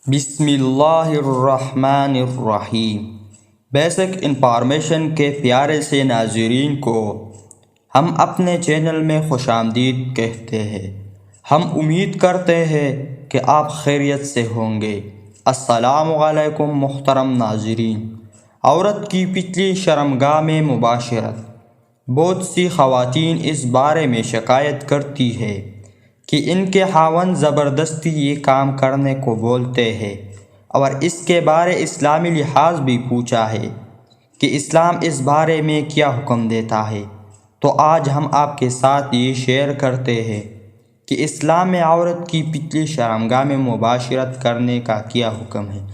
بسم اللہ الرحمن الرحیم۔ بیسک انفارمیشن کے پیارے سے ناظرین کو ہم اپنے چینل میں خوش آمدید کہتے ہیں۔ ہم امید کرتے ہیں کہ آپ خیریت سے ہوں گے۔ السلام علیکم محترم ناظرین۔ عورت کی پچھلی شرمگاہ میں مباشرت۔ بہت سی خواتین اس بارے میں شکایت کرتی ہے کہ ان کے خاوند زبردستی یہ کام کرنے کو بولتے ہیں، اور اس کے بارے اسلامی لحاظ بھی پوچھا ہے کہ اسلام اس بارے میں کیا حکم دیتا ہے۔ تو آج ہم آپ کے ساتھ یہ شیئر کرتے ہیں کہ اسلام میں عورت کی پچھلی شرمگاہ میں مباشرت کرنے کا کیا حکم ہے۔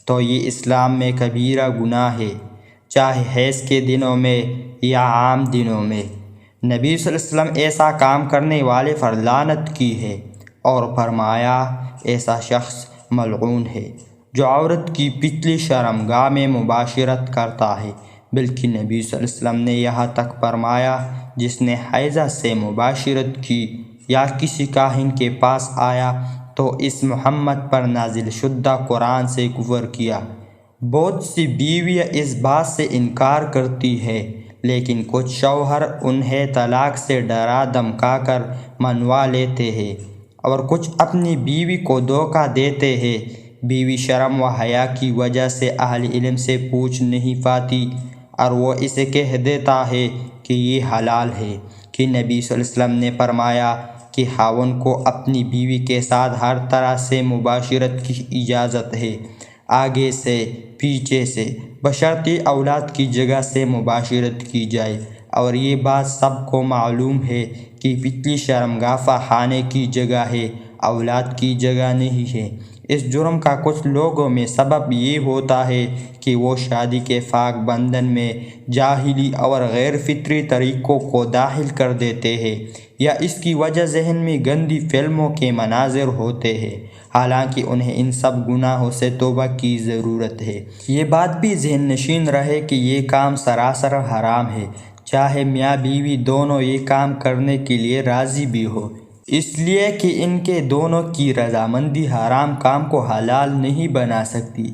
تو یہ اسلام میں کبیرہ گناہ ہے، چاہے حیض کے دنوں میں یا عام دنوں میں۔ نبی صلی اللہ علیہ وسلم ایسا کام کرنے والے پر لعنت کی ہے اور فرمایا ایسا شخص ملعون ہے جو عورت کی پچھلی شرمگاہ میں مباشرت کرتا ہے۔ بلکہ نبی صلی اللہ علیہ وسلم نے یہاں تک فرمایا جس نے حائضہ سے مباشرت کی یا کسی کاہن کے پاس آیا تو اس محمد پر نازل شدہ قرآن سے کفر کیا۔ بہت سی بیویاں اس بات سے انکار کرتی ہے، لیکن کچھ شوہر انہیں طلاق سے ڈرا دھمکا کر منوا لیتے ہیں، اور کچھ اپنی بیوی کو دھوکہ دیتے ہیں۔ بیوی شرم و حیا کی وجہ سے اہل علم سے پوچھ نہیں پاتی، اور وہ اسے کہہ دیتا ہے کہ یہ حلال ہے۔ کہ نبی صلی اللہ علیہ وسلم نے فرمایا کہ خاوند کو اپنی بیوی کے ساتھ ہر طرح سے مباشرت کی اجازت ہے، آگے سے پیچھے سے، بشرطیہ اولاد کی جگہ سے مباشرت کی جائے۔ اور یہ بات سب کو معلوم ہے کہ پچھلی شرمگاہ خانے کی جگہ ہے، اولاد کی جگہ نہیں ہے۔ اس جرم کا کچھ لوگوں میں سبب یہ ہوتا ہے کہ وہ شادی کے پاک بندھن میں جاہلی اور غیر فطری طریقوں کو داخل کر دیتے ہیں، یا اس کی وجہ ذہن میں گندی فلموں کے مناظر ہوتے ہیں، حالانکہ انہیں ان سب گناہوں سے توبہ کی ضرورت ہے۔ یہ بات بھی ذہن نشین رہے کہ یہ کام سراسر حرام ہے، چاہے میاں بیوی دونوں یہ کام کرنے کے لیے راضی بھی ہو، اس لیے کہ ان کے دونوں کی رضامندی حرام کام کو حلال نہیں بنا سکتی۔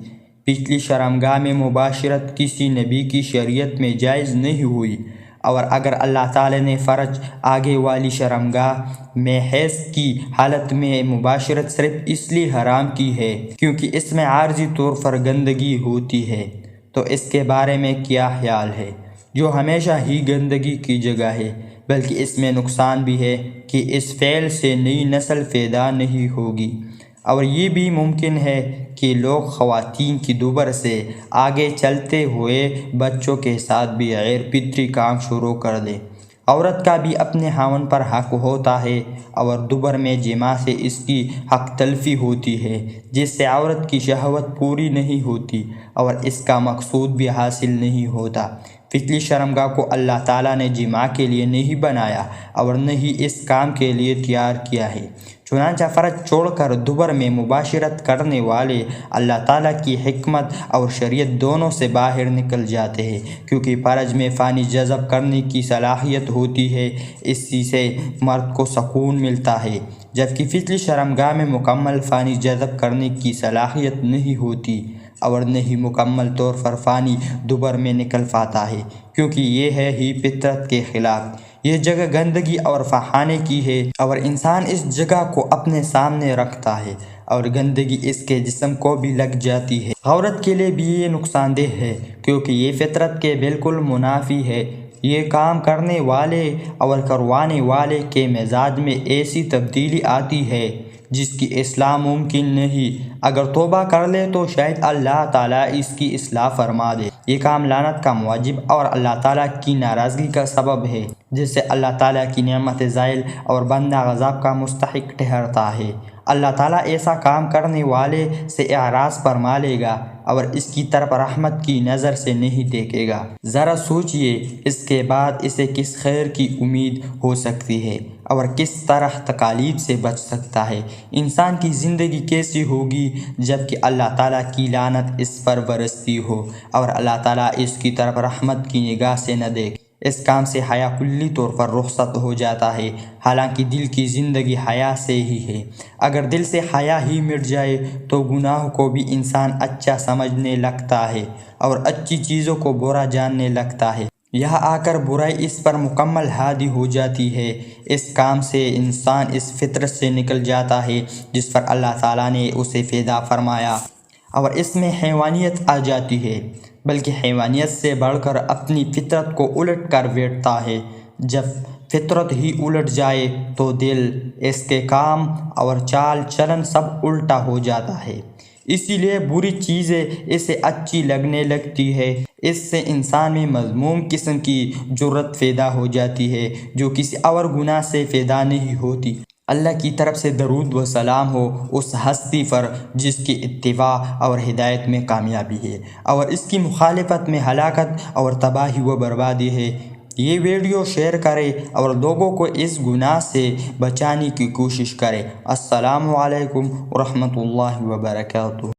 پچھلی شرمگاہ میں مباشرت کسی نبی کی شریعت میں جائز نہیں ہوئی، اور اگر اللہ تعالی نے فرج آگے والی شرمگاہ میں حیض کی حالت میں مباشرت صرف اس لیے حرام کی ہے کیونکہ اس میں عارضی طور پر گندگی ہوتی ہے، تو اس کے بارے میں کیا خیال ہے؟ جو ہمیشہ ہی گندگی کی جگہ ہے، بلکہ اس میں نقصان بھی ہے کہ اس فعل سے نئی نسل پیدا نہیں ہوگی، اور یہ بھی ممکن ہے کہ لوگ خواتین کی دوبر سے آگے چلتے ہوئے بچوں کے ساتھ بھی غیر فطری کام شروع کر دیں۔ عورت کا بھی اپنے خاوند پر حق ہوتا ہے، اور دوبر میں جماع سے اس کی حق تلفی ہوتی ہے، جس سے عورت کی شہوت پوری نہیں ہوتی اور اس کا مقصود بھی حاصل نہیں ہوتا۔ پچھلی شرمگاہ کو اللہ تعالیٰ نے جماع کے لیے نہیں بنایا اور نہ ہی اس کام کے لیے تیار کیا ہے، چنانچہ فرج چھوڑ کر دوبر میں مباشرت کرنے والے اللہ تعالیٰ کی حکمت اور شریعت دونوں سے باہر نکل جاتے ہیں، کیونکہ فرج میں فانی جذب کرنے کی صلاحیت ہوتی ہے، اسی سے مرد کو سکون ملتا ہے، جبکہ پچھلی شرمگاہ میں مکمل فانی جذب کرنے کی صلاحیت نہیں ہوتی، اور نہ ہی مکمل طور پر فانی دوبر میں نکل پاتا ہے، کیونکہ یہ ہے ہی فطرت کے خلاف۔ یہ جگہ گندگی اور فحانے کی ہے، اور انسان اس جگہ کو اپنے سامنے رکھتا ہے، اور گندگی اس کے جسم کو بھی لگ جاتی ہے۔ عورت کے لیے بھی یہ نقصان دہ ہے، کیونکہ یہ فطرت کے بالکل منافی ہے۔ یہ کام کرنے والے اور کروانے والے کے مزاج میں ایسی تبدیلی آتی ہے جس کی اصلاح ممکن نہیں۔ اگر توبہ کر لے تو شاید اللہ تعالیٰ اس کی اصلاح فرما دے۔ یہ کام لعنت کا موجب اور اللہ تعالیٰ کی ناراضگی کا سبب ہے، جس سے اللہ تعالیٰ کی نعمت زائل اور بندہ غضب کا مستحق ٹھہرتا ہے۔ اللہ تعالیٰ ایسا کام کرنے والے سے اعراض فرما لے گا اور اس کی طرف رحمت کی نظر سے نہیں دیکھے گا۔ ذرا سوچئے اس کے بعد اسے کس خیر کی امید ہو سکتی ہے اور کس طرح تکالیف سے بچ سکتا ہے۔ انسان کی زندگی کیسی ہوگی جب کہ اللہ تعالیٰ کی لعنت اس پر برستی ہو اور اللہ تعالیٰ اس کی طرف رحمت کی نگاہ سے نہ دیکھے۔ اس کام سے حیا کلی طور پر رخصت ہو جاتا ہے، حالانکہ دل کی زندگی حیا سے ہی ہے۔ اگر دل سے حیا ہی مٹ جائے تو گناہ کو بھی انسان اچھا سمجھنے لگتا ہے اور اچھی چیزوں کو برا جاننے لگتا ہے۔ یہاں آ کر برائی اس پر مکمل حاوی ہو جاتی ہے۔ اس کام سے انسان اس فطرت سے نکل جاتا ہے جس پر اللہ تعالیٰ نے اسے پیدا فرمایا، اور اس میں حیوانیت آ جاتی ہے، بلکہ حیوانیت سے بڑھ کر اپنی فطرت کو الٹ کر بیٹھتا ہے۔ جب فطرت ہی الٹ جائے تو دل، اس کے کام اور چال چلن سب الٹا ہو جاتا ہے، اسی لیے بری چیزیں اسے اچھی لگنے لگتی ہے۔ اس سے انسان میں مذموم قسم کی جرت پیدا ہو جاتی ہے جو کسی اور گناہ سے پیدا نہیں ہوتی۔ اللہ کی طرف سے درود و سلام ہو اس ہستی پر جس کی اتباع اور ہدایت میں کامیابی ہے اور اس کی مخالفت میں ہلاکت اور تباہی و بربادی ہے۔ یہ ویڈیو شیئر کریں اور لوگوں کو اس گناہ سے بچانے کی کوشش کریں۔ السلام علیکم ورحمۃ اللہ وبرکاتہ۔